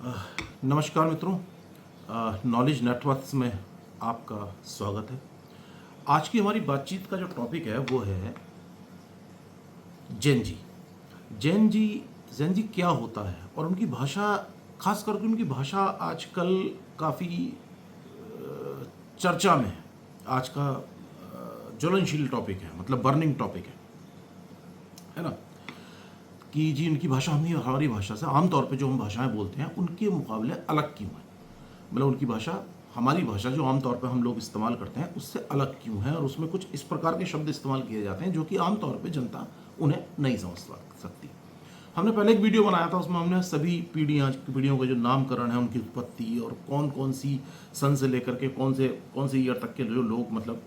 नमस्कार मित्रों, knowledge networks में आपका स्वागत है। आज की हमारी बातचीत का जो टॉपिक है वो है जेन जी। जेन जी क्या होता है और उनकी भाषा, खास करके उनकी भाषा आजकल काफ़ी चर्चा में है। आज का ज्वलनशील टॉपिक है, मतलब बर्निंग टॉपिक है ना, कि जी इनकी भाषा हमारी भाषा से आमतौर पे जो हम भाषाएं बोलते हैं उनके मुकाबले अलग क्यों है। मतलब उनकी भाषा हमारी भाषा जो आमतौर पे हम लोग इस्तेमाल करते हैं उससे अलग क्यों है, और उसमें कुछ इस प्रकार के शब्द इस्तेमाल किए जाते हैं जो कि आमतौर पे जनता उन्हें नहीं समझ सकती। हमने पहले एक वीडियो बनाया था, उसमें हमने सभी पीढ़ियों का जो नामकरण है, उनकी उत्पत्ति और कौन कौन सी सन से लेकर के कौन से ईयर तक के जो लोग, मतलब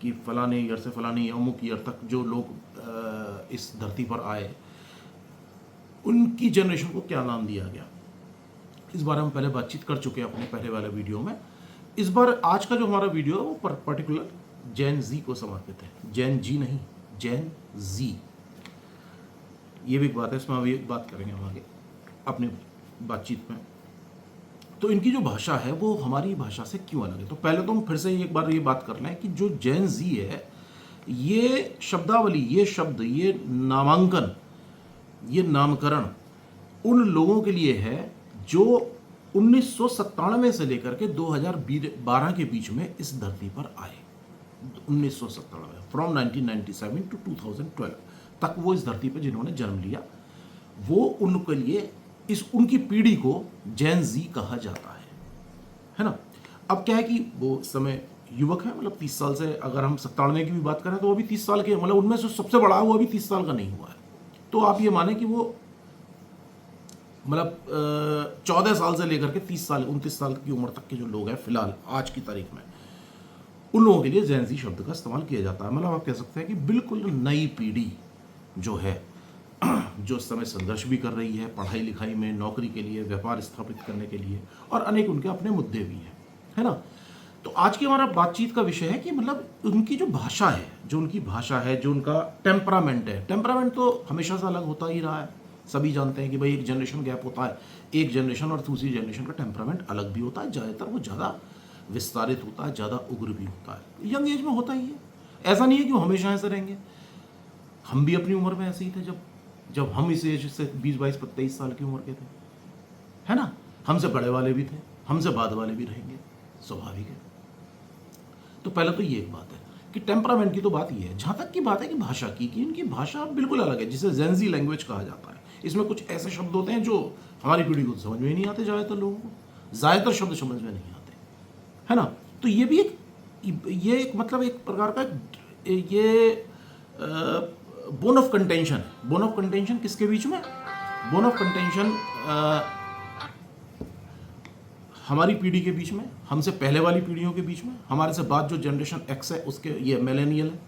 कि फलाने ईयर से फलाने अमुक ईयर तक जो लोग इस धरती पर आए, उनकी जनरेशन को क्या नाम दिया गया, इस बारे में हम पहले बातचीत कर चुके हैं अपने पहले वाले वीडियो में। इस बार आज का जो हमारा वीडियो है वो पर्टिकुलर जेन जी को समर्पित है। जेन जी नहीं, जेन जी, ये भी एक बात है, इसमें अभी एक बात करेंगे हम आगे अपनी बातचीत में। तो इनकी जो भाषा है वो हमारी भाषा से क्यों अलग है। तो पहले तो हम फिर से एक बार ये बात कर लें कि जो जेन जी है, ये शब्दावली, ये शब्द, ये नामांकन, ये नामकरण उन लोगों के लिए है जो 1997 से लेकर के 2012 के बीच में इस धरती पर आए। 1997 फ्रॉम 1997 टू 2012 तक वो इस धरती पर जिन्होंने जन्म लिया, वो उनके लिए उनकी पीढ़ी को जेन जी कहा जाता है ना। अब क्या है कि वो समय युवक है, मतलब 30 साल से, अगर हम 97 की भी बात करें तो वो अभी 30 साल के, मतलब उनमें से सबसे बड़ा है, वो अभी 30 साल का नहीं हुआ है। तो आप ये माने कि वो मतलब 14 साल से लेकर के 30 साल 29 साल की उम्र तक के जो लोग हैं फिलहाल आज की तारीख में, उन लोगों के लिए जेन जी शब्द का इस्तेमाल किया जाता है। मतलब आप कह सकते हैं कि बिल्कुल नई पीढ़ी जो है, जो इस समय संघर्ष भी कर रही है पढ़ाई लिखाई में, नौकरी के लिए, व्यापार स्थापित करने के लिए, और अनेक उनके अपने मुद्दे भी हैं, है ना। तो आज की हमारा बातचीत का विषय है कि मतलब उनकी जो भाषा है, जो उनकी भाषा है, जो उनका टेम्परामेंट है। टेम्परामेंट तो हमेशा से अलग होता ही रहा है, सभी जानते हैं कि भाई एक जनरेशन गैप होता है, एक जनरेशन और दूसरी जनरेशन का टेम्परामेंट अलग भी होता है। ज़्यादातर वो ज़्यादा विस्तारित होता है, ज़्यादा उग्र भी होता है। यंग एज में होता ही है, ऐसा नहीं है कि वो हमेशा ऐसे रहेंगे। हम भी अपनी उम्र में ऐसे ही थे, जब हम इस एज से 20, 22, 23 साल की उम्र के थे, है ना। हमसे बड़े वाले भी थे, हमसे बाद वाले भी रहेंगे, स्वाभाविक है। तो पहले तो ये एक बात है कि टेम्परामेंट की तो बात ये है। जहाँ तक की बात है कि भाषा की, कि इनकी भाषा बिल्कुल अलग है, जिसे जेन जी लैंग्वेज कहा जाता है। इसमें कुछ ऐसे शब्द होते हैं जो हमारी पीढ़ी को समझ में ही नहीं आते, ज़्यादातर लोगों को ज़्यादातर शब्द समझ में नहीं आते, है ना। तो ये भी एक मतलब एक प्रकार का ये बोन ऑफ कंटेंशन है। बोन ऑफ कंटेंशन किसके बीच में? बोन ऑफ कंटेंशन हमारी पीढ़ी के बीच में, हमसे पहले वाली पीढ़ियों के बीच में, हमारे से बाद जो जनरेशन एक्स है उसके, ये मिलेनियल है,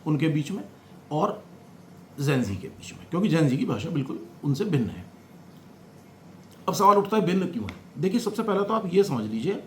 उनके बीच में, और जेन जी के बीच में, क्योंकि जेन जी की भाषा बिल्कुल उनसे भिन्न है। अब सवाल उठता है भिन्न क्यों है। देखिए, सबसे पहले तो आप ये समझ लीजिए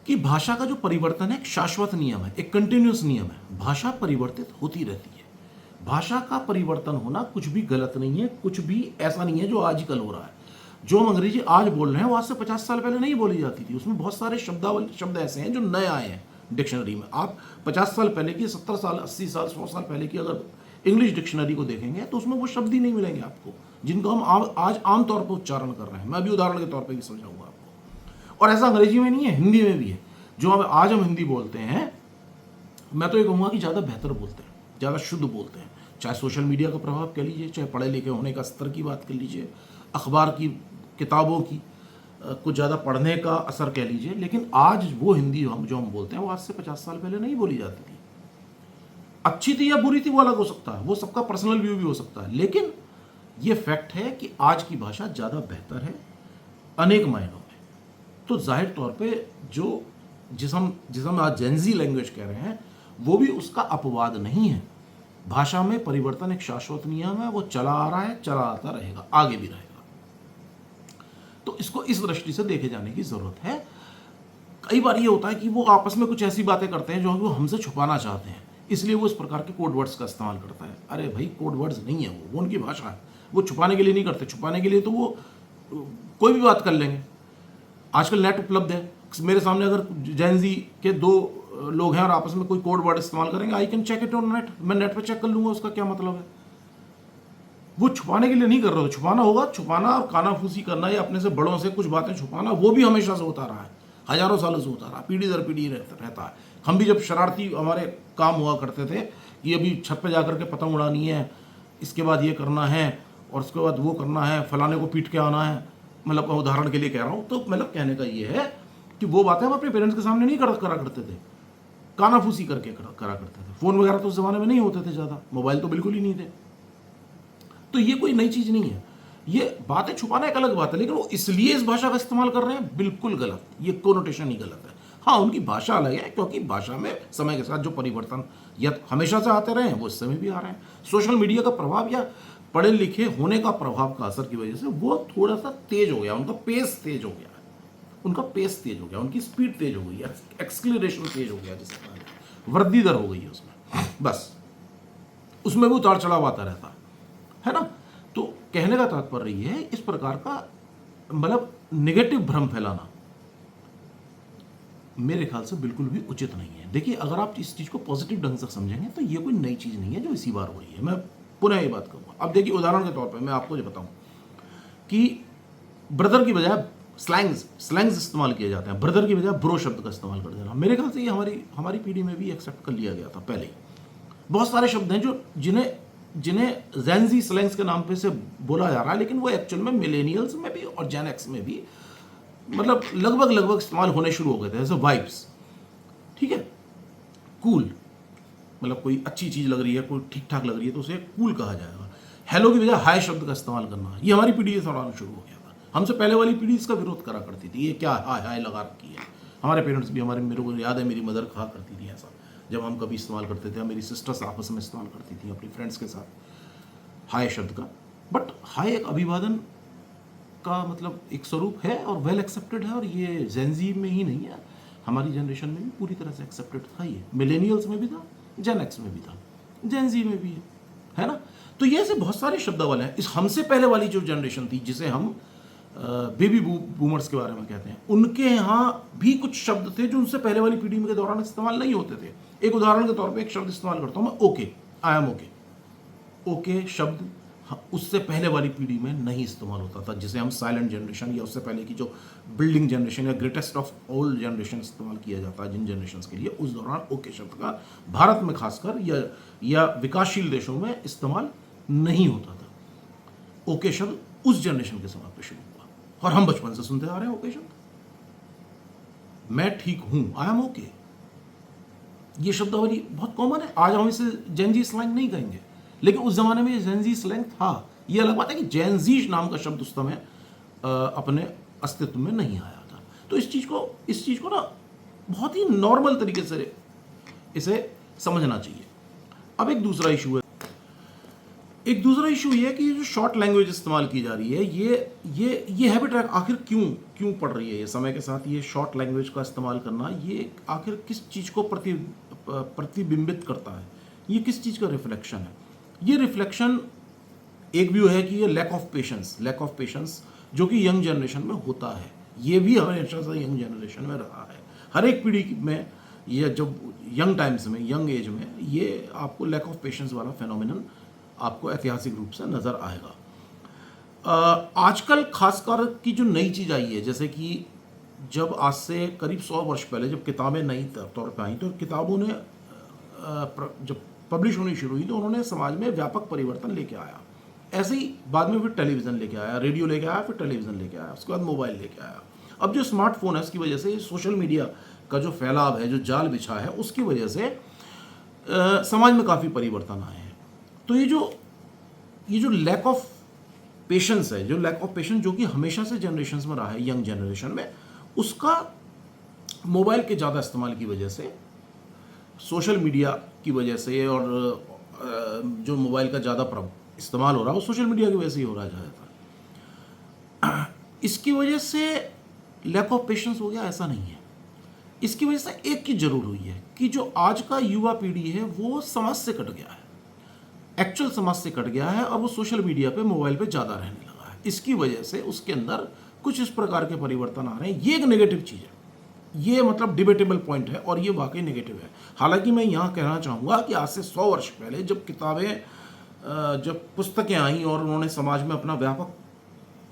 कि भाषा का जो परिवर्तन है एक शाश्वत नियम है, एक कंटिन्यूस नियम है। भाषा परिवर्तित होती रहती है। भाषा का परिवर्तन होना कुछ भी गलत नहीं है, कुछ भी ऐसा नहीं है जो आजकल हो रहा है। जो हम अंग्रेजी आज बोल रहे हैं वो आज से 50 साल पहले नहीं बोली जाती थी। उसमें बहुत सारे शब्द ऐसे हैं जो नए आए हैं डिक्शनरी में। आप 50 साल पहले की, 70 साल, 80 साल, 100 साल पहले की अगर इंग्लिश डिक्शनरी को देखेंगे तो उसमें वो शब्द ही नहीं मिलेंगे आपको, जिनको हम आज आमतौर पर उच्चारण कर रहे हैं। मैं अभी उदाहरण के तौर पर भी समझाऊंगा आपको। और ऐसा अंग्रेजी में नहीं है, हिंदी में भी है। जो आज हम हिंदी बोलते हैं, मैं तो ये कहूँगा कि ज़्यादा बेहतर बोलते हैं, ज़्यादा शुद्ध बोलते हैं। चाहे सोशल मीडिया का प्रभाव कह लीजिए, चाहे पढ़े लिखे होने का स्तर की बात कर लीजिए, अखबार की, किताबों की कुछ ज़्यादा पढ़ने का असर कह लीजिए, लेकिन आज वो हिंदी जो हम बोलते हैं वो आज से 50 साल पहले नहीं बोली जाती थी। अच्छी थी या बुरी थी वो अलग हो सकता है, वो सबका पर्सनल व्यू भी हो सकता है, लेकिन ये फैक्ट है कि आज की भाषा ज़्यादा बेहतर है अनेक मायनों में। तो जाहिर तौर पे जिस हम आज जेन जी लैंग्वेज कह रहे हैं, वो भी उसका अपवाद नहीं है। भाषा में परिवर्तन एक शाश्वत नियम है, वो चला आ रहा है, चला आता रहेगा, आगे भी रहेगा। तो इसको इस दृष्टि से देखे जाने की जरूरत है। कई बार ये होता है कि वो आपस में कुछ ऐसी बातें करते हैं जो वो हमसे छुपाना चाहते हैं, इसलिए वो इस प्रकार के कोड वर्ड्स का इस्तेमाल करता है। अरे भाई, कोड वर्ड्स नहीं है, वो उनकी भाषा है, वो छुपाने के लिए नहीं करते। छुपाने के लिए तो वो कोई भी बात कर लेंगे। आजकल नेट उपलब्ध है, मेरे सामने अगर जेन जी के दो लोग हैं और आपस में कोई कोड वर्ड इस्तेमाल करेंगे, I can check it on net, मैं नेट पे चेक कर लूंगा उसका क्या मतलब है। वो छुपाने के लिए नहीं कर रहा हो, छुपाना होगा, छुपाना और कानाफूसी करना या अपने से बड़ों से कुछ बातें छुपाना, वो भी हमेशा से होता रहा है, हजारों सालों से होता रहा, पीढ़ी दर पीढ़ी रहता है। हम भी जब शरारती हमारे काम हुआ करते थे कि अभी छत पे जाकर के पतंग उड़ानी है, इसके बाद ये करना है और उसके बाद वो करना है, फलाने को पीट के आना है, मतलब उदाहरण के लिए कह रहा हूँ। तो मतलब कहने का ये है कि वो बातें हम अपने पेरेंट्स के सामने नहीं करा करते थे, कानाफूसी करके करा करते थे। फ़ोन वगैरह तो उस ज़माने में नहीं होते थे ज़्यादा, मोबाइल तो बिल्कुल ही नहीं थे। तो ये कोई नई चीज़ नहीं है, ये बातें छुपाना एक अलग बात है, लेकिन वो इसलिए इस भाषा का इस्तेमाल कर रहे हैं, बिल्कुल गलत, ये कोनोटेशन ही गलत है। हाँ, उनकी भाषा अलग है, क्योंकि भाषा में समय के साथ जो परिवर्तन या हमेशा से आते रहे हैं वो इस समय भी आ रहे हैं। सोशल मीडिया का प्रभाव या पढ़े लिखे होने का प्रभाव का असर की वजह से वो थोड़ा सा तेज हो गया, उनका पेस तेज हो गया, उनकी स्पीड तेज हो गई है, एक्सक्लेरेशन तेज हो गया, जिसे कहा जाए वृद्धि दर हो गई है उसमें, बस उसमें भी उतार चढ़ाव आता रहता है ना। तो कहने का तात्पर्य ये है, इस प्रकार का मतलब नेगेटिव भ्रम फैलाना मेरे ख्याल से बिल्कुल भी उचित नहीं है। देखिए, अगर आप इस चीज़ को पॉजिटिव ढंग से समझेंगे तो ये कोई नई चीज़ नहीं है जो इसी बार हो रही है। मैं पुनः ये बात कहूँगा। अब देखिए, उदाहरण के तौर पे मैं आपको ये बताऊँ कि ब्रदर की बजाय स्लैंग्स इस्तेमाल किए जाते हैं, ब्रदर की बजाय ब्रो शब्द का इस्तेमाल कर देना। मेरे ख्याल से ये हमारी पीढ़ी में भी एक्सेप्ट कर लिया गया था पहले ही। बहुत सारे शब्द हैं जो जिन्हें जेन ज़ी स्लैंग्स के नाम पे से बोला जा रहा है, लेकिन वो एक्चुअल में मिलेनियल्स में भी और जेन एक्स में भी मतलब लगभग इस्तेमाल होने शुरू हो गए थे। जैसे वाइब्स, ठीक है, कूल, मतलब कोई अच्छी चीज़ लग रही है, कोई ठीक ठाक लग रही है तो उसे कूल कहा जाएगा। हेलो की बजाय हाय शब्द का इस्तेमाल करना, ये हमारी पीढ़ी से थोड़ा शुरू हो गया था। हमसे पहले वाली पीढ़ी इसका विरोध करा करती थी, ये क्या हाय हाय लगा रखी है। हमारे पेरेंट्स भी, मेरे को याद है मेरी मदर कहा करती थी ऐसा, जब हम कभी इस्तेमाल करते थे, मेरी सिस्टर्स आपस में इस्तेमाल करती थी अपनी फ्रेंड्स के साथ हाय शब्द का। बट हाय एक अभिवादन का मतलब एक स्वरूप है और वेल एक्सेप्टेड है, और ये जेन ज़ी में ही नहीं है, हमारी जनरेशन में भी पूरी तरह से एक्सेप्टेड था। ये मिलेनियल्स में भी था, जेन एक्स में भी था, जेन ज़ी में भी है ना। तो ये ऐसे बहुत सारे शब्दावली हैं। इस हमसे पहले वाली जो जनरेशन थी, जिसे हम बेबी बूमर्स के बारे में कहते हैं, उनके यहाँ भी कुछ शब्द थे जो उनसे पहले वाली पीढ़ी के दौरान इस्तेमाल नहीं होते थे। एक उदाहरण के तौर पे एक शब्द इस्तेमाल करता हूँ मैं, okay, I am okay. Okay शब्द उससे पहले वाली पीढ़ी में नहीं इस्तेमाल होता था, जिसे हम साइलेंट जनरेशन या उससे पहले की जो बिल्डिंग जनरेशन या ग्रेटेस्ट ऑफ ओल्ड जनरेशन इस्तेमाल किया जाता है जिन जनरेशन के लिए, उस दौरान ओके शब्द का भारत में खासकर या विकासशील देशों में इस्तेमाल नहीं होता था। ओके शब्द उस जनरेशन के समय पर शुरू हुआ और हम बचपन से सुनते आ रहे हैं ओके शब्द। मैं ठीक हूं, आई एम ओके, ये शब्दावली बहुत कॉमन है। आज हम इसे जेन ज़ी स्लैंग नहीं कहेंगे, लेकिन उस जमाने में जेन ज़ी स्लैंग था। ये अलग बात है कि जेन ज़ी नाम का शब्द उस समय अपने अस्तित्व में नहीं आया था। तो इस चीज़ को ना बहुत ही नॉर्मल तरीके से इसे समझना चाहिए। अब एक दूसरा इशू ये है कि ये जो शॉर्ट लैंग्वेज इस्तेमाल की जा रही है, ये हैबिट आखिर क्यों पड़ रही है। ये समय के साथ ये शॉर्ट लैंग्वेज का इस्तेमाल करना, ये आखिर किस चीज़ को प्रतिबिंबित करता है, ये किस चीज़ का रिफ्लेक्शन है। ये रिफ्लेक्शन एक व्यू है कि ये लैक ऑफ पेशेंस जो कि यंग जनरेशन में होता है। ये भी हमेशा से यंग जनरेशन में रहा है। हर एक पीढ़ी में ये जब यंग एज में ये आपको लैक ऑफ पेशेंस वाला फेनोमेनन आपको ऐतिहासिक रूप से नज़र आएगा। आजकल खासकर की जो नई चीज़ आई है, जैसे कि जब आज से करीब 100 वर्ष पहले जब किताबें नई तौर पर आई, तो किताबों ने जब पब्लिश होनी शुरू हुई तो उन्होंने समाज में व्यापक परिवर्तन लेके आया। ऐसे ही बाद में फिर टेलीविज़न लेके आया, रेडियो लेके आया, फिर टेलीविज़न लेके आया, उसके बाद मोबाइल लेके आया। अब जो स्मार्टफोन है उसकी वजह से, सोशल मीडिया का जो फैलाव है, जो जाल बिछा है, उसकी वजह से समाज में काफ़ी परिवर्तन आए हैं। तो ये जो लैक ऑफ पेशेंस है, जो कि हमेशा से जनरेशन्स में रहा है, यंग जनरेशन में, उसका मोबाइल के ज़्यादा इस्तेमाल की वजह से, सोशल मीडिया की वजह से, और जो मोबाइल का ज़्यादा इस्तेमाल हो रहा है वो सोशल मीडिया की वजह से ही हो रहा है ज़्यादातर। इसकी वजह से लैक ऑफ पेशेंस हो गया, ऐसा नहीं है। इसकी वजह से एक चीज़ जरूर हुई है कि जो आज का युवा पीढ़ी है वो समाज से कट गया है, एक्चुअल समाज से कट गया है, और वो सोशल मीडिया पे, मोबाइल पे ज़्यादा रहने लगा है। इसकी वजह से उसके अंदर कुछ इस प्रकार के परिवर्तन आ रहे हैं। ये एक नेगेटिव चीज़ है, ये मतलब डिबेटेबल पॉइंट है और ये वाकई नेगेटिव है। हालांकि मैं यहाँ कहना चाहूँगा कि आज से 100 वर्ष पहले जब किताबें, जब पुस्तकें आई और उन्होंने समाज में अपना व्यापक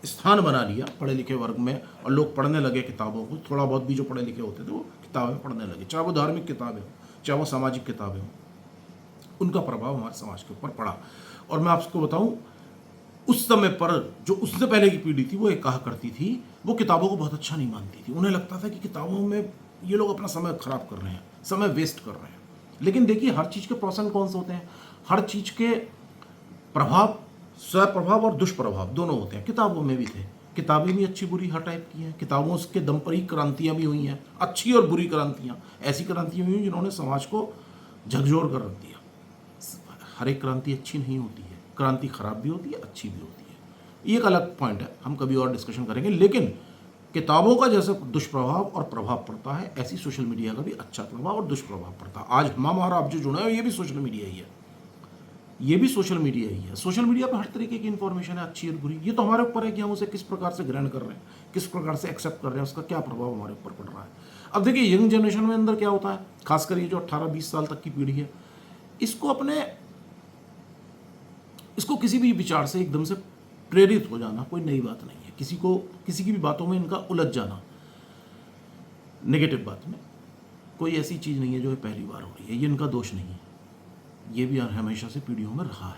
स्थान बना लिया पढ़े लिखे वर्ग में, और लोग पढ़ने लगे किताबों को, थोड़ा बहुत भी जो पढ़े लिखे होते थे वो किताबें पढ़ने लगे, चाहे वो धार्मिक किताबें हों, चाहे वो सामाजिक किताबें हों, उनका प्रभाव हमारे समाज के ऊपर पड़ा। और मैं आपको बताऊं, उस समय पर जो उससे पहले की पीढ़ी थी वो ये कहा करती थी, वो किताबों को बहुत अच्छा नहीं मानती थी। उन्हें लगता था कि किताबों में ये लोग अपना समय खराब कर रहे हैं, समय वेस्ट कर रहे हैं। लेकिन देखिए, हर चीज़ के प्रोस एंड कॉन्स होते हैं, हर चीज़ के प्रभाव, स्वप्रभाव और दुष्प्रभाव दोनों होते हैं। किताबों में भी थे, किताबें भी अच्छी बुरी हर टाइप की हैं, किताबों के दम पर ही क्रांतियाँ भी हुई हैं, अच्छी और बुरी क्रांतियाँ। ऐसी क्रांतियाँ हुई जिन्होंने समाज को झकझोर कर रख दिया। हर एक क्रांति अच्छी नहीं होती है, क्रांति खराब भी होती है, अच्छी भी होती है। ये एक अलग पॉइंट है, हम कभी और डिस्कशन करेंगे। लेकिन किताबों का जैसे दुष्प्रभाव और प्रभाव पड़ता है, ऐसी सोशल मीडिया का भी अच्छा प्रभाव और दुष्प्रभाव पड़ता है। आज हम और आप जो जुड़े हैं, ये भी सोशल मीडिया ही है, ये भी सोशल मीडिया ही है। सोशल मीडिया पर हर तरीके की इंफॉर्मेशन है, अच्छी और बुरी। ये तो हमारे ऊपर है कि हम उसे किस प्रकार से ग्रहण कर रहे हैं, किस प्रकार से एक्सेप्ट कर रहे हैं, उसका क्या प्रभाव हमारे ऊपर पड़ रहा है। अब देखिए, यंग जनरेशन में अंदर क्या होता है, खासकर ये जो 18-20 साल तक की पीढ़ी है, इसको किसी भी विचार से एकदम से प्रेरित हो जाना कोई नई बात नहीं है। किसी की भी बातों में इनका उलझ जाना, नेगेटिव बात में, कोई ऐसी चीज़ नहीं है जो पहली बार हो रही है। ये इनका दोष नहीं है, ये भी हमेशा से पीढ़ियों में रहा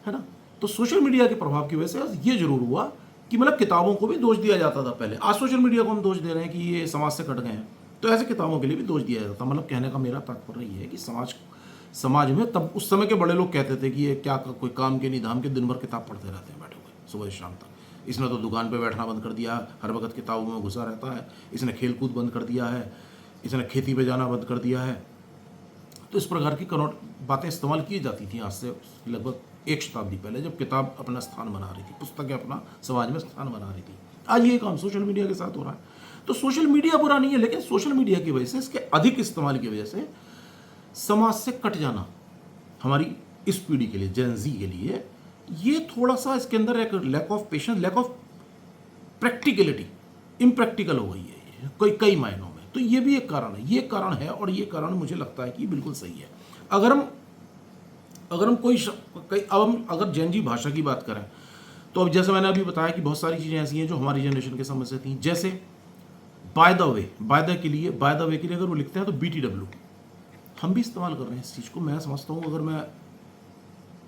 है ना। तो सोशल मीडिया के प्रभाव की वजह से ये जरूर हुआ कि मतलब किताबों को भी दोष दिया जाता था पहले। आज सोशल मीडिया को हम दोष दे रहे हैं कि ये समाज से कट गए हैं, तो ऐसे किताबों के लिए भी दोष दिया जाता। मतलब कहने का मेरा तात्पर्य ये है कि समाज में तब उस समय के बड़े लोग कहते थे कि ये क्या कोई काम के नहीं धाम के, दिन भर किताब पढ़ते रहते हैं बैठे हुए सुबह से शाम तक। इसने तो दुकान पे बैठना बंद कर दिया, हर वक्त किताबों में घुसा रहता है, इसने खेलकूद बंद कर दिया है, इसने खेती पे जाना बंद कर दिया है। तो इस प्रकार की बातें इस्तेमाल की जाती थी आज से लगभग 1 शताब्दी पहले, जब किताब अपना स्थान बना रही थी, पुस्तकें अपना समाज में स्थान बना रही थी। आज ये काम सोशल मीडिया के साथ हो रहा है। तो सोशल मीडिया बुरा नहीं है, लेकिन सोशल मीडिया की वजह से, इसके अधिक इस्तेमाल की वजह से समाज से कट जाना हमारी इस पीढ़ी के लिए, जेन ज़ी के लिए, ये थोड़ा सा इसके अंदर एक lack of patience, lack of practicality, impractical हो गई है कई मायनों में। तो ये भी एक कारण है, ये कारण है, और ये कारण मुझे लगता है कि बिल्कुल सही है। अगर हम अगर जेन ज़ी भाषा की बात करें, तो अब जैसे मैंने अभी बताया कि बहुत सारी चीज़ें ऐसी हैं जो हमारी जनरेशन के समय से थी। जैसे बाय द वे के लिए अगर वो लिखते हैं तो BTW, हम भी इस्तेमाल कर रहे हैं इस चीज़ को। मैं समझता हूँ, अगर मैं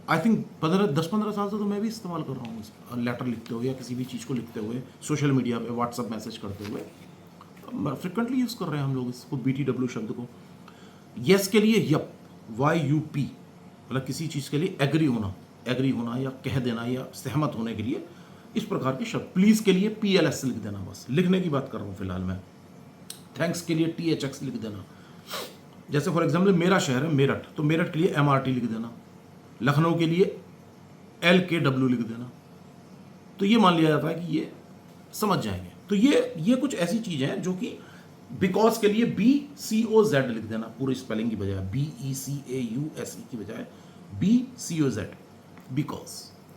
आई थिंक 10-15 साल से तो मैं भी इस्तेमाल कर रहा हूँ, लेटर लिखते हुए या किसी भी चीज़ को लिखते हुए, सोशल मीडिया पे व्हाट्सअप मैसेज करते हुए फ्रिक्वेंटली यूज़ कर रहे हैं हम लोग इसको, BTW शब्द को। यस के लिए यप, YUP, मतलब किसी चीज़ के लिए एग्री होना या कह देना या सहमत होने के लिए इस प्रकार के शब्द। प्लीज़ के लिए PLS लिख देना, बस लिखने की बात कर रहा हूँ फिलहाल मैं। थैंक्स के लिए THX लिख देना। जैसे फॉर एग्जाम्पल मेरा शहर है मेरठ, तो मेरठ के लिए MRT लिख देना। लखनऊ के लिए LKW लिख देना। तो ये मान लिया जाता है कि ये समझ जाएंगे। तो ये कुछ ऐसी चीज़ें हैं जो कि बिकॉज के लिए BCOZ लिख देना, पूरी स्पेलिंग की बजाय, BECAUSE की बजाय BCOZ, बिकॉज,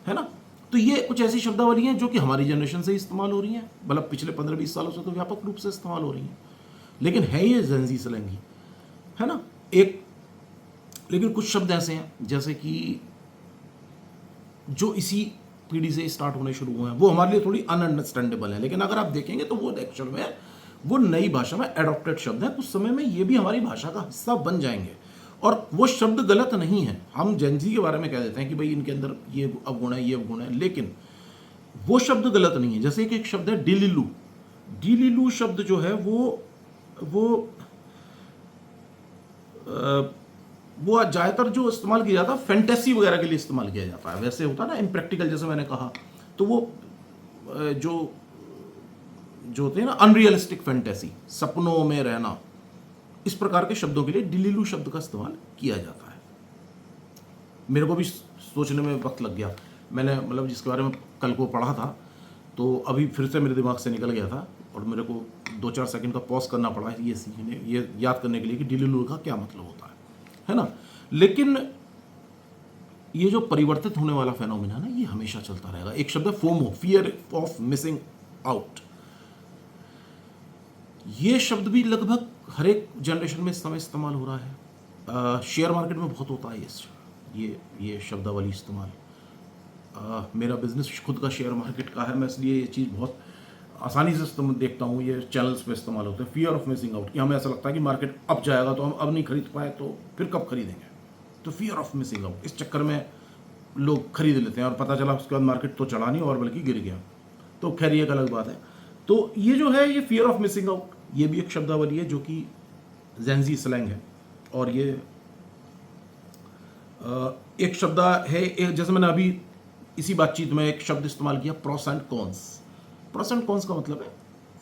है ना। तो ये कुछ ऐसी शब्दावली हैं जो कि हमारी जनरेशन से इस्तेमाल हो रही हैं, मतलब पिछले 15-20 सालों से तो व्यापक रूप से इस्तेमाल हो रही हैं, लेकिन है ये जेन ज़ी स्लैंग ही, है ना। लेकिन कुछ शब्द ऐसे हैं जैसे कि जो इसी पीढ़ी से स्टार्ट होने शुरू हुए हैं, वो हमारे लिए थोड़ी अनअंडरस्टैंडेबल है। लेकिन अगर आप देखेंगे तो वो एक्चुअल में वो नई भाषा में एडॉप्टेड शब्द है। कुछ समय में ये भी हमारी भाषा का हिस्सा बन जाएंगे, और वो शब्द गलत नहीं है। हम जेन ज़ी के बारे में कह देते हैं कि भाई इनके अंदर ये अवगुण है, ये अवगुण है, लेकिन वो शब्द गलत नहीं है। जैसे कि एक शब्द है डिलिलू शब्द जो है वो ज़्यादातर जो इस्तेमाल किया जाता है फैंटेसी वगैरह के लिए इस्तेमाल किया जाता है। वैसे होता है ना इम्प्रैक्टिकल, जैसे मैंने कहा, तो वो जो होते हैं ना अनरियलिस्टिक फैंटेसी, सपनों में रहना, इस प्रकार के शब्दों के लिए डिलिलू शब्द का इस्तेमाल किया जाता है। मेरे को भी सोचने में वक्त लग गया, मैंने मतलब जिसके बारे में कल को पढ़ा था, तो अभी फिर से मेरे दिमाग से निकल गया था, और मेरे को 2-4 सेकंड का पॉज करना पड़ा ये सीखने, ये याद करने के लिए कि डिलिलू का क्या मतलब होता है ना। लेकिन ये जो परिवर्तित होने वाला फेनोमेना है ना, ये हमेशा चलता रहेगा। एक शब्द है FOMO, fear of missing out. ये शब्द भी लगभग हर एक जनरेशन में इस समय इस्तेमाल हो रहा है। शेयर मार्केट में बहुत होता है ये शब्दावली इस्तेमाल। मेरा बिजनेस खुद का शेयर मार्केट का है, मैं इसलिए ये चीज़ बहुत आसानी से देखता हूँ। ये चैनल्स पे इस्तेमाल होते हैं, फियर ऑफ मिसिंग आउट, कि हमें ऐसा लगता है कि मार्केट अब जाएगा तो हम अब नहीं खरीद पाए तो फिर कब खरीदेंगे, तो फियर ऑफ मिसिंग आउट, इस चक्कर में लोग खरीद लेते हैं और पता चला उसके बाद मार्केट तो चढ़ा नहीं और बल्कि गिर गया। तो खैर ये एक अलग बात है। तो ये जो है ये फियर ऑफ मिसिंग आउट, ये भी एक शब्दावली है जो कि जेंजी स्लैंग है। और ये एक शब्द है, जैसे मैंने अभी इसी बातचीत में एक शब्द इस्तेमाल किया, pros and cons. Pros and cons का मतलब है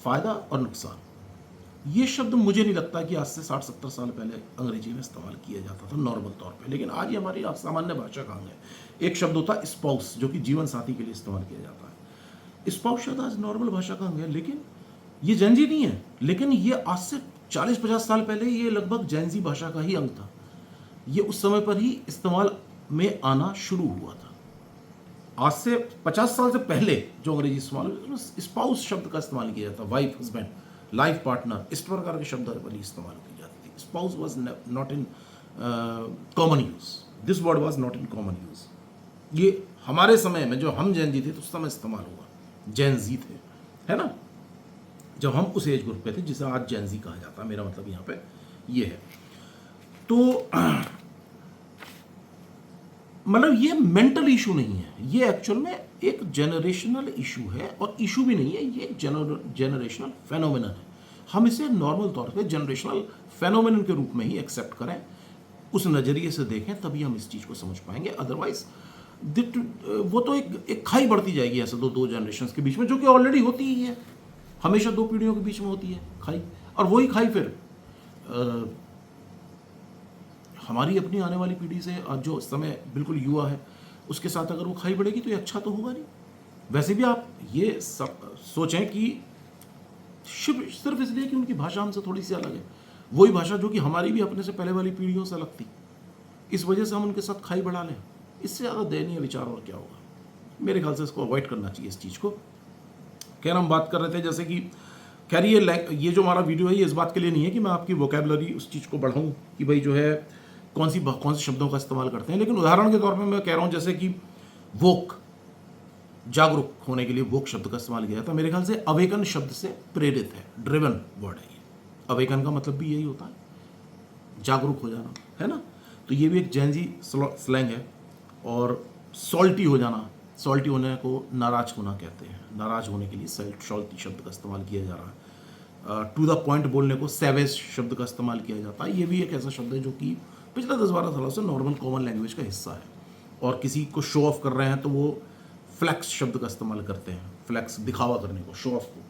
फायदा और नुकसान। ये शब्द मुझे नहीं लगता कि आज से 60-70 साल पहले अंग्रेजी में इस्तेमाल किया जाता था नॉर्मल तौर पे, लेकिन आज ये हमारी सामान्य भाषा का अंग है। एक शब्द होता है स्पाउस, जो कि जीवन साथी के लिए इस्तेमाल किया जाता है। स्पाउस शब्द आज नॉर्मल भाषा का अंग है, लेकिन ये जेंजी नहीं है, लेकिन ये आज से 40-50 साल पहले ये लगभग जेंजी भाषा का ही अंग था। ये उस समय पर ही इस्तेमाल में आना शुरू हुआ था। आज से 50 साल से पहले जो अंग्रेजी इस्तेमाल हुआ, स्पाउस शब्द का इस्तेमाल किया जाता, वाइफ, हस्बैंड, लाइफ पार्टनर, इस प्रकार के शब्द इस्तेमाल की जाती थी। Spouse was not in common use, this word was not in common use. ये हमारे समय में, जो हम जेन जी थे तो उस समय इस्तेमाल हुआ, जेन जी थे, है ना, जब हम उस एज ग्रुप पे थे जिसे आज जेन जी कहा जाता है। मेरा मतलब यहाँ पे ये है। तो मतलब ये मेंटल इशू नहीं है, ये एक्चुअल में एक जनरेशनल इशू है, और इशू भी नहीं है, ये एक जनरेशनल फेनोमेनन है। हम इसे नॉर्मल तौर पे जनरेशनल फेनोमेनन के रूप में ही एक्सेप्ट करें, उस नज़रिए से देखें, तभी हम इस चीज़ को समझ पाएंगे। अदरवाइज वो तो एक खाई बढ़ती जाएगी ऐसे दो जनरेशन्स के बीच में, जो कि ऑलरेडी होती ही है, हमेशा दो पीढ़ियों के बीच में होती है खाई। और वही खाई फिर हमारी अपनी आने वाली पीढ़ी से, आज जो इस समय बिल्कुल युवा है, उसके साथ अगर वो खाई बढ़ेगी तो ये अच्छा तो होगा नहीं। वैसे भी आप ये सब सोचें कि सिर्फ इसलिए कि उनकी भाषा हमसे थोड़ी सी अलग है, वही भाषा जो कि हमारी भी अपने से पहले वाली पीढ़ियों से अलग थी, इस वजह से हम उनके साथ खाई बढ़ा लें, इससे ज़्यादा दयनीय विचार और क्या होगा। मेरे ख्याल से इसको अवॉइड करना चाहिए, इस चीज़ को। खैर हम बात कर रहे थे जैसे कि, खैर ये जो हमारा वीडियो है ये इस बात के लिए नहीं है कि मैं आपकी वोकेबलरी उस चीज़ को बढ़ाऊँ कि भाई जो है कौन से शब्दों का इस्तेमाल करते हैं, लेकिन उदाहरण के तौर पे मैं कह रहा हूँ जैसे कि वोक, जागरूक होने के लिए वोक शब्द का इस्तेमाल किया था। मेरे ख्याल से अवेकन शब्द से प्रेरित है, ड्रिवन वर्ड है ये। अवेकन का मतलब भी यही होता है, जागरूक हो जाना, है ना। तो ये भी एक जेंजी स्लैंग है। और सॉल्टी हो जाना, सॉल्टी होने को नाराज होना कहते हैं, नाराज होने के लिए सॉल्टी शब्द का इस्तेमाल किया जा रहा है। टू द पॉइंट बोलने को सैवेज शब्द का इस्तेमाल किया जाता है। ये भी एक ऐसा शब्द है जो कि पिछले 10-12 सालों से नॉर्मल कॉमन लैंग्वेज का हिस्सा है। और किसी को शो ऑफ कर रहे हैं तो वो फ्लैक्स शब्द का इस्तेमाल करते हैं, फ्लैक्स दिखावा करने को, शो ऑफ को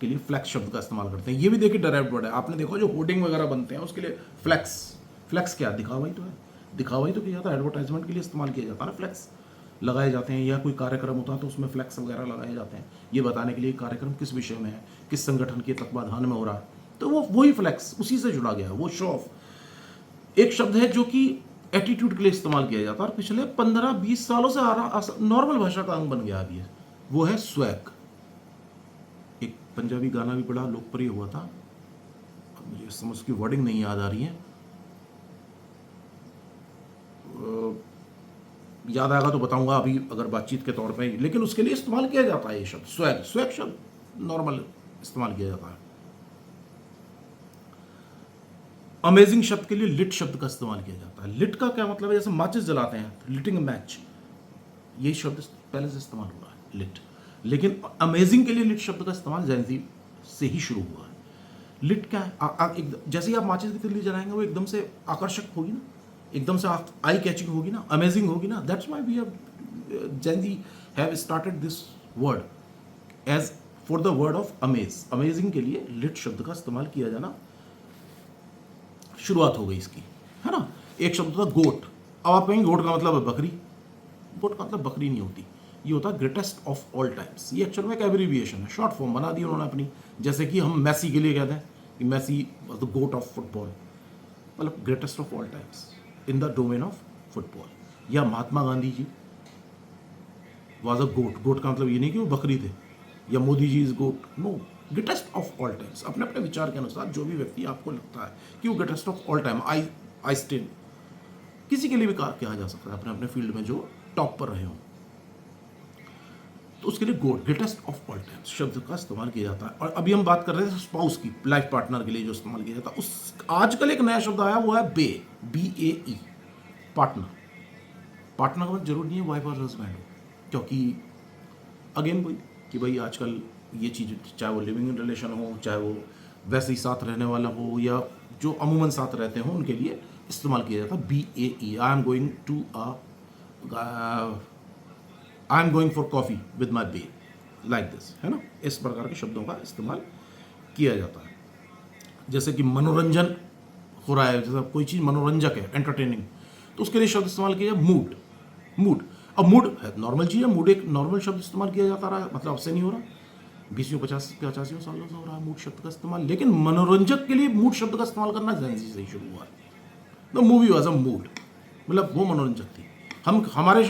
के लिए फ्लैक्स शब्द का इस्तेमाल करते हैं। ये भी देखिए डायरेक्ट वर्ड है, आपने देखो जो होर्डिंग वगैरह बनते हैं उसके लिए फ्लैक्स क्या, दिखावा ही तो है, दिखावा ही तो किया जाता है, एडवर्टाइजमेंट के लिए इस्तेमाल किया जाता है ना, फ्लैक्स लगाए जाते हैं, या कोई कार्यक्रम होता है तो उसमें फ्लैक्स वगैरह लगाए जाते हैं, ये बताने के लिए कार्यक्रम किस विषय में है, किस संगठन के तत्वाधान में हो रहा है, तो वो वही फ्लैक्स उसी से जुड़ा गया है, वो शो ऑफ। एक शब्द है जो कि एटीट्यूड के लिए इस्तेमाल किया जाता है और पिछले 15-20 सालों से आ रहा नॉर्मल भाषा का अंग बन गया अभी है, वो है स्वैग। एक पंजाबी गाना भी बड़ा लोकप्रिय हुआ था, अब मुझे इस समय उसकी वर्डिंग नहीं याद आ रही है, याद आएगा तो बताऊंगा अभी अगर बातचीत के तौर पे, लेकिन उसके लिए इस्तेमाल किया जाता है ये शब्द स्वैग। स्वैग शब्द नॉर्मल इस्तेमाल किया जाता है। अमेजिंग शब्द के लिए लिट शब्द का इस्तेमाल किया जाता है। लिट का क्या मतलब है, जैसे माचिस जलाते हैं, लिटिंग मैच, यही शब्द पहले से इस्तेमाल हुआ है, लिट। लेकिन अमेजिंग के लिए लिट शब्द का इस्तेमाल जेंजी से ही शुरू हुआ है। लिट क्या है, जैसे ही आप माचिस की तिल्ली जलाएंगे वो एकदम से आकर्षक होगी ना, एकदम से आई कैचिंग होगी ना, अमेजिंग होगी ना। That's why we have Gen Z have started this word as for the word of amaze. Amazing के लिए लिट शब्द का इस्तेमाल किया जाना शुरुआत हो गई इसकी, है ना। एक शब्द था गोट। अब आप कहेंगे गोट का मतलब है बकरी, गोट का मतलब बकरी नहीं होती, ये होता है ग्रेटेस्ट ऑफ ऑल टाइम्स। ये एक्चुअल में एक एब्रीविएशन है, शॉर्ट फॉर्म बना दी उन्होंने अपनी, जैसे कि हम मैसी के लिए कहते हैं कि Messi was the GOAT of football, मतलब greatest of all times in the domain of football. या महात्मा गांधी जी वाज अ गोट। गोट का मतलब ये नहीं कि वो बकरी थे, या Modi ji is GOAT, no, greatest of all times. अपने अपने विचार के अनुसार जो भी व्यक्ति आपको लगता है कि वो greatest of all time, Einstein, किसी के लिए भी कहा जा सकता है अपने अपने फील्ड में जो टॉप पर रहे हों, तो उसके लिए गोड, ग्रेटेस्ट ऑफ ऑल टाइम्स शब्द का इस्तेमाल किया जाता है। और अभी हम बात कर रहे थे स्पाउस की, लाइफ पार्टनर के लिए जो इस्तेमाल किया जाता है, उस आजकल एक नया शब्द आया वो है बे, BAE, पार्टनर। पार्टनर का मतलब जरूर नहीं है वाइफ और हस्बैंड, क्योंकि अगेन वही कि भाई आजकल ये चीज़, चाहे वो लिविंग रिलेशन हो, चाहे वो वैसे ही साथ रहने वाला हो, या जो अमूमन साथ रहते हो, उनके लिए इस्तेमाल किया जाता है BAE, I am going for coffee with my bae, like this, है ना। इस प्रकार के शब्दों का इस्तेमाल किया जाता है। जैसे कि मनोरंजन हो रहा है, जैसे कोई चीज़ मनोरंजक है, एंटरटेनिंग, तो उसके लिए शब्द इस्तेमाल किया मूड। मूड, अब मूड है नॉर्मल चीज़ है, मूड एक नॉर्मल शब्द इस्तेमाल किया जाता रहा है, मतलब अब से नहीं हो रहा, 20 85 सालों से हो रहा है मूड शब्द का इस्तेमाल। लेकिन मनोरंजक के लिए मूड शब्द का इस्तेमाल करना जेंजी से ही शुरू हुआ। The movie was a mood, मतलब वो मनोरंजक थी। हम हमारे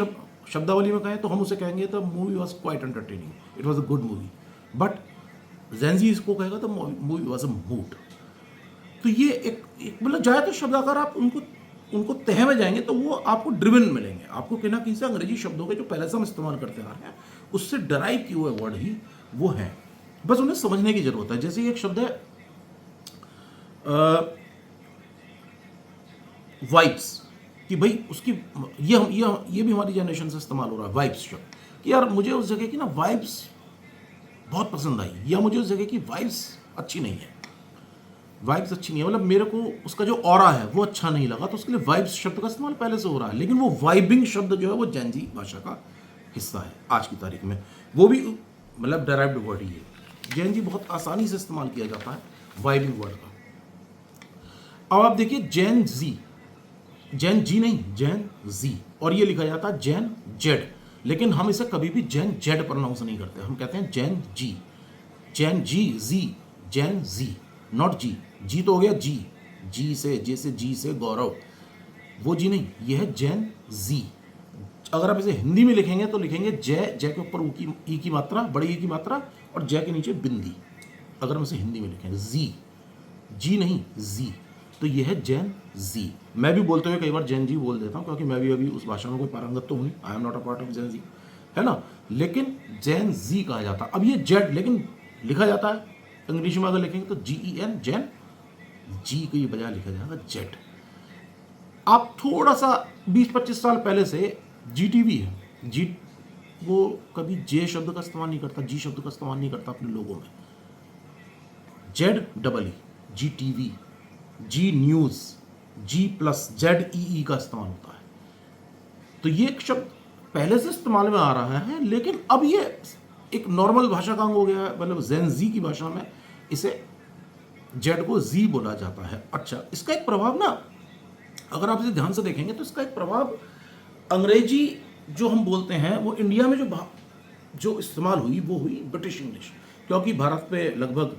शब्दावली में कहें तो हम उसे कहेंगे the movie was quite entertaining, it was a good movie. But Gen Z इसको कहेगा तो मूवी वॉज अ मूड। तो ये एक मतलब ज़्यादातर शब्दाकार आप उनको तह में जाएंगे तो वो आपको ड्रिवन मिलेंगे, आपको कहीं ना कहीं से अंग्रेजी शब्दों के जो पहले से हम इस्तेमाल करते आ रहे हैं उससे डराइव किए हुए वर्ड ही वो हैं, बस उन्हें समझने की जरूरत है। जैसे एक शब्द है वाइब्स, कि भाई उसकी ये भी हमारी जनरेशन से इस्तेमाल हो रहा है वाइब्स शब्द, कि यार मुझे उस जगह की ना वाइब्स बहुत पसंद आई, या मुझे उस जगह की वाइब्स अच्छी नहीं है। वाइब्स अच्छी नहीं है मतलब मेरे को उसका जो ऑरा है वो अच्छा नहीं लगा, तो उसके लिए वाइब्स शब्द का इस्तेमाल पहले से हो रहा है। लेकिन वो वाइबिंग शब्द जो है वो जेंजी भाषा का हिस्सा है आज की तारीख में, वो भी मतलब डेराइव्ड वर्ड ही है। जेंजी बहुत आसानी से इस्तेमाल किया जाता है वाइबिंग वर्ड का। अब आप देखिए जैन जी, जैन जी नहीं, जैन जी, और ये लिखा जाता है जैन जेड, लेकिन हम इसे कभी भी जैन जेड प्रोनाउंस नहीं करते, हम कहते हैं जैन जी, जैन जी, जी, जैन जी, नॉट जी। जी तो हो गया जी, जी से, जैसे जी से गौरव, वो जी नहीं, यह है जैन जी। अगर आप इसे हिंदी में लिखेंगे तो लिखेंगे जय, जय के ऊपर ई की मात्रा, बड़ी ई की मात्रा, और जय के नीचे बिंदी। अगर हम इसे हिंदी में लिखेंगे जी, जी नहीं जी, तो यह है जैन जी। मैं भी बोलते हुए कई बार जैन जी बोल देता हूँ, क्योंकि मैं भी अभी उस भाषा में कोई पारंगत तो हूँ, I am not a part of Jain ji, है ना। लेकिन जैन जी कहा जाता है। अब ये जेड लेकिन लिखा जाता है इंग्लिश में, अगर लिखेंगे तो GEN, जैन, जी की बजाय लिखा जाएगा जेड। आप थोड़ा सा 20-25 साल पहले से GTV है, जी वो कभी जे शब्द का इस्तेमाल नहीं करता, जी शब्द का इस्तेमाल नहीं करता अपने लोगों में, ZEE, GTV, जी न्यूज़, G+, ZEE का इस्तेमाल होता है। तो ये एक शब्द पहले से इस्तेमाल में आ रहा है, लेकिन अब ये एक नॉर्मल भाषा का अंग हो गया है, मतलब जेन जी की भाषा में इसे जेड को जी बोला जाता है। अच्छा, इसका एक प्रभाव ना, अगर आप इसे ध्यान से देखेंगे तो इसका एक प्रभाव अंग्रेजी जो हम बोलते हैं वो इंडिया में जो इस्तेमाल हुई वो हुई ब्रिटिश इंग्लिश, क्योंकि भारत पे लगभग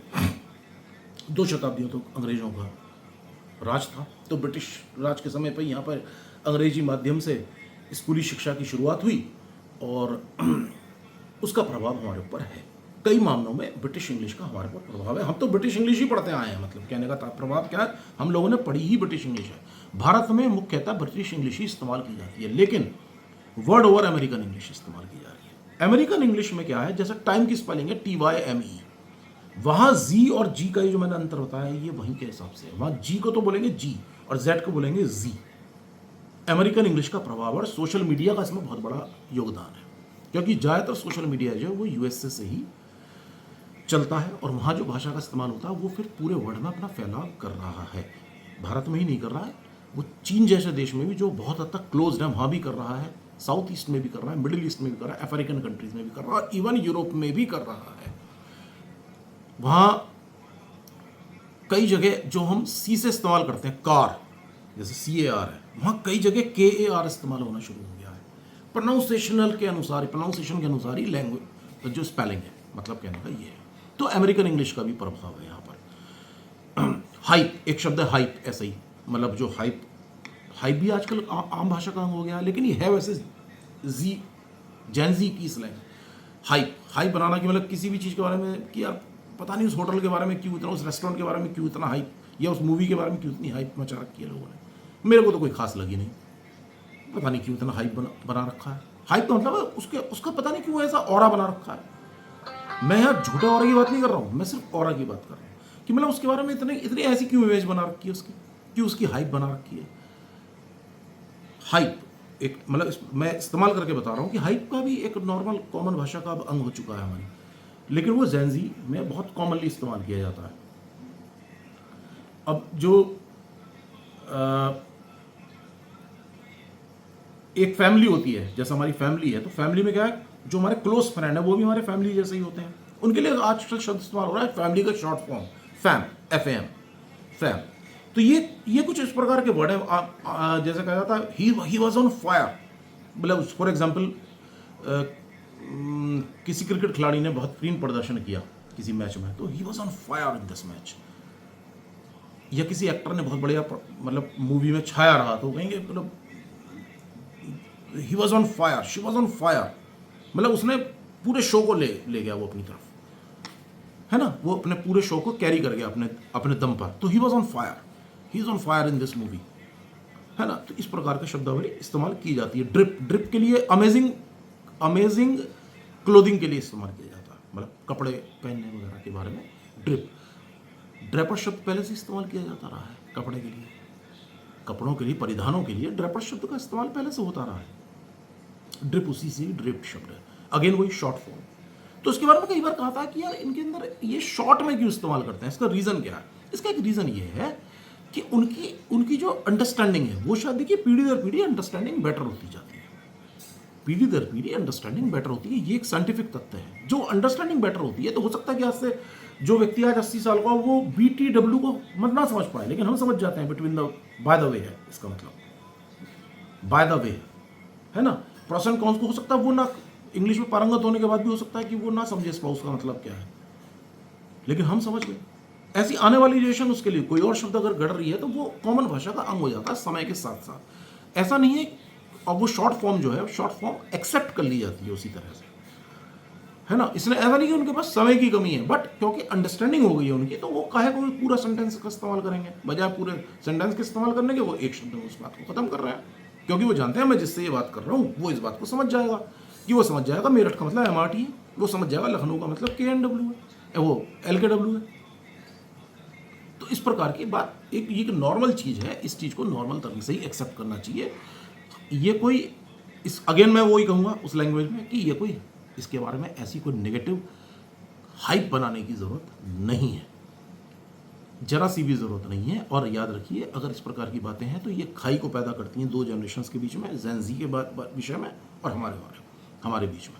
2 शताब्दियों तक अंग्रेजों का राज था। तो ब्रिटिश राज के समय पर यहाँ पर अंग्रेजी माध्यम से स्कूली शिक्षा की शुरुआत हुई, और उसका प्रभाव हमारे ऊपर है। कई मामलों में ब्रिटिश इंग्लिश का हमारे ऊपर प्रभाव है। हम तो ब्रिटिश इंग्लिश ही पढ़ते आए हैं, मतलब कहने का प्रभाव क्या है, हम लोगों ने पढ़ी ही ब्रिटिश इंग्लिश है। भारत में मुख्यतः ब्रिटिश इंग्लिश ही इस्तेमाल की जाती है, लेकिन वर्ड ओवर अमेरिकन इंग्लिश इस्तेमाल की जा रही है। अमेरिकन इंग्लिश में क्या है, जैसे टाइम की स्पेलिंग है TYME, वहाँ जी और जी का जो मैंने अंतर बताया ये वहीं के हिसाब से, वहाँ जी को तो बोलेंगे जी और जेड को बोलेंगे जी। अमेरिकन इंग्लिश का प्रभाव और सोशल मीडिया का इसमें बहुत बड़ा योगदान है, क्योंकि ज़्यादातर सोशल मीडिया जो है वो USA से ही चलता है, और वहाँ जो भाषा का इस्तेमाल होता है वो फिर पूरे वर्ल्ड में अपना फैलाव कर रहा है। भारत में ही नहीं कर रहा है, वो चीन जैसे देश में भी जो बहुत हद तक क्लोज है वहाँ भी कर रहा है, साउथ ईस्ट में भी कर रहा है, मिडिल ईस्ट में भी कर रहा है, अफ्रीकन कंट्रीज में भी कर रहा है, और इवन यूरोप में भी कर रहा है। वहाँ कई जगह जो हम सी से इस्तेमाल करते हैं, कार जैसे CAR है, वहाँ कई जगह KAR इस्तेमाल होना शुरू हो गया है। प्रोनाउंसिएशन के अनुसार ही लैंग्वेज जो स्पेलिंग है, मतलब कहने का ये है। तो अमेरिकन इंग्लिश का भी प्रभाव है यहाँ पर। हाइप, एक शब्द है हाइप, ऐसे ही मतलब जो हाइप हाइप भी आजकल आम भाषा का अंग हो गया है, लेकिन ये है वैसे जेन जी की स्लैंग। हाइप बनाना कि मतलब किसी भी चीज़ के बारे में कि यार पता नहीं उस होटल के बारे में क्यों इतना, उस रेस्टोरेंट के बारे में क्यों इतना हाइप, या उस मूवी के बारे में क्यों इतनी हाइप मचा रखी है लोगों ने। मेरे को तो कोई खास लगी नहीं, पता नहीं क्यों इतना हाइप बना रखा है। हाइप का मतलब उसका पता नहीं क्यों ऐसा ऑरा बना रखा है। मैं यहाँ झूठे ऑरा की बात नहीं कर रहा हूँ, मैं सिर्फ ऑरा की बात कर रहा हूँ कि मतलब उसके बारे में इतनी ऐसी क्यों इमेज बना रखी है उसकी, क्यों उसकी हाइप बना रखी है। हाइप एक मतलब मैं इस्तेमाल करके बता रहा हूँ कि हाइप का भी एक नॉर्मल कॉमन भाषा का अब अंग हो चुका है हमारी, लेकिन वो जेन ज़ी में बहुत कॉमनली इस्तेमाल किया जाता है। अब जो एक फैमिली होती है, जैसे हमारी फैमिली है, तो फैमिली में क्या है, जो हमारे क्लोज फ्रेंड है वो भी हमारे फैमिली जैसे ही होते हैं। उनके लिए आजकल शब्द इस्तेमाल हो रहा है फैमिली का short form fam, FAM, fam. तो ये कुछ इस प्रकार के वर्ड है। जैसे कहा जाता है ही वॉज ऑन फायर, मतलब फॉर एग्जाम्पल किसी क्रिकेट खिलाड़ी ने बहुत बेहतरीन प्रदर्शन किया किसी मैच में, तो he was on fire in this match. या किसी एक्टर ने बहुत बढ़िया मतलब मूवी में छाया रहा, तो कहेंगे मतलब he was on fire, she was on fire, मतलब उसने पूरे शो को ले गया वो अपनी तरफ, है ना, वो अपने पूरे शो को कैरी कर गया अपने दम पर। तो he was on fire, he is on fire in this movie, है ना। तो इस प्रकार की शब्दावली इस्तेमाल की जाती है। ड्रिप के लिए अमेजिंग क्लोथिंग के लिए इस्तेमाल किया जाता है, मतलब कपड़े पहनने वगैरह के बारे में ड्रिप। ड्रेपर शब्द पहले से इस्तेमाल किया जाता रहा है कपड़े के लिए, कपड़ों के लिए, परिधानों के लिए ड्रेपर शब्द का इस्तेमाल पहले से होता रहा है। ड्रिप उसी से ड्रिप्ड शब्द है, अगेन वही शॉर्ट फॉर्म। तो इसके बारे में कई बार कहा था कि यार इनके अंदर ये शॉर्ट में क्यों इस्तेमाल करते हैं, इसका रीज़न क्या है। इसका एक रीज़न ये है कि उनकी जो अंडरस्टैंडिंग है वो शायद देखिए पीढ़ी दर पीढ़ी अंडरस्टैंडिंग बेटर होती जाती है, पीढ़ी दर पीढ़ी अंडरस्टैंडिंग बेटर होती है। ये एक साइंटिफिक तथ्य है। जो अंडरस्टैंडिंग बेटर होती है, तो हो सकता है कि आज से जो व्यक्ति आज 80 साल का वो BTW को मत ना समझ पाए, लेकिन हम समझ जाते हैं between the by the way है, इसका मतलब बाय द वे है ना। प्रोसेंट कौन को हो सकता है वो ना इंग्लिश में पारंगत होने के बाद भी हो सकता है कि वो ना समझे स्पाउस का मतलब क्या है, लेकिन हम समझ गए। ऐसी आने वाली जनरेशन उसके लिए कोई और शब्द अगर गढ़ रही है तो वो कॉमन भाषा का अंग हो जाता है समय के साथ साथ। ऐसा नहीं है, और वो शॉर्ट फॉर्म जो है शॉर्ट फॉर्म एक्सेप्ट कर ली जाती है उसी तरह से, है ना। इसलिए ऐसा नहीं कि उनके पास समय की कमी है, बट क्योंकि अंडरस्टैंडिंग हो गई है उनकी, तो वो काहे को पूरा सेंटेंस का इस्तेमाल करेंगे, बजाय पूरे सेंटेंस के इस्तेमाल करने के वो एक शब्द में उस बात को खत्म कर रहे हैं। क्योंकि वो जानते हैं मैं जिससे ये बात कर रहा हूँ वो इस बात को समझ जाएगा, कि वो समझ जाएगा मेरठ का मतलब MRT है, वो समझ जाएगा लखनऊ का मतलब KNW है, वो LKW है। तो इस प्रकार की बात एक नॉर्मल चीज़ है, इस चीज़ को नॉर्मल तरीके से ही एक्सेप्ट करना चाहिए। ये कोई इस अगेन मैं वही कहूँगा उस लैंग्वेज में कि ये कोई इसके बारे में ऐसी कोई नेगेटिव हाइप बनाने की ज़रूरत नहीं है, जरा सी भी ज़रूरत नहीं है। और याद रखिए अगर इस प्रकार की बातें हैं तो ये खाई को पैदा करती हैं दो जनरेशन्स के बीच में, जेन ज़ी के विषय में और हमारे बीच में।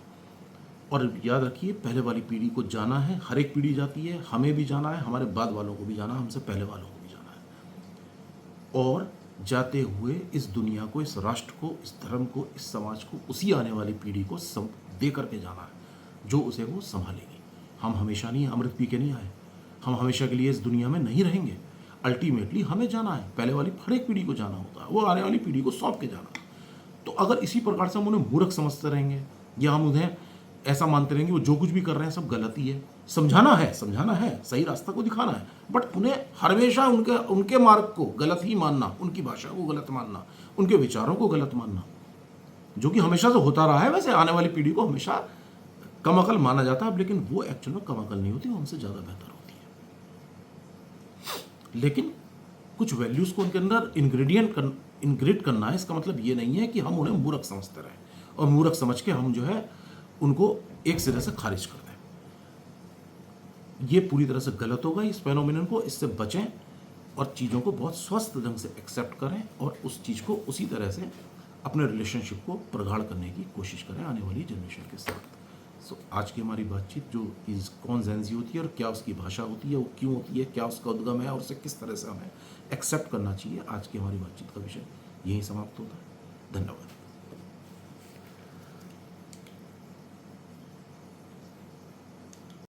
और याद रखिए पहले वाली पीढ़ी को जाना है, हर एक पीढ़ी जाती है, हमें भी जाना है, हमारे बाद वालों को भी जाना है, हमसे पहले वालों को भी जाना है। और जाते हुए इस दुनिया को, इस राष्ट्र को, इस धर्म को, इस समाज को उसी आने वाली पीढ़ी को दे करके जाना है जो उसे वो संभालेगी। हम हमेशा नहीं अमृत पी के नहीं आए, हम हमेशा के लिए इस दुनिया में नहीं रहेंगे। अल्टीमेटली हमें जाना है, पहले वाली हर एक पीढ़ी को जाना होता है, वो आने वाली पीढ़ी को सौंप के जाना। तो अगर इसी प्रकार से हम उन्हें मूर्ख समझते रहेंगे या हम उन्हें ऐसा मानते रहेंगे वो जो कुछ भी कर रहे हैं सब गलत ही है, समझाना है, सही रास्ता को दिखाना है, बट उन्हें हमेशा उनके मार्ग को गलत ही मानना, उनकी भाषा को गलत मानना, उनके विचारों को गलत मानना, जो कि हमेशा से होता रहा है। वैसे आने वाली पीढ़ी को हमेशा कम अकल माना जाता है, लेकिन वो एक्चुअल में कम अकल नहीं होती, वो हमसे ज़्यादा बेहतर होती है। लेकिन कुछ वैल्यूज़ को उनके अंदर इंग्रेड करना है, इसका मतलब ये नहीं है कि हम उन्हें मूर्ख समझते रहें और मूर्ख समझ के हम जो है उनको एक सिरे से खारिज कर दें। ये पूरी तरह से गलत होगा। इस फेनोमेनन को, इससे बचें और चीज़ों को बहुत स्वस्थ ढंग से एक्सेप्ट करें और उस चीज़ को उसी तरह से अपने रिलेशनशिप को प्रगाढ़ करने की कोशिश करें आने वाली जनरेशन के साथ। सो आज की हमारी बातचीत जो कौन जेन ज़ी होती है और क्या उसकी भाषा होती है, वो क्यों होती है, क्या उसका उद्गम है और उसे किस तरह से हमें एक्सेप्ट करना चाहिए, आज की हमारी बातचीत का विषय यही समाप्त होता है। धन्यवाद।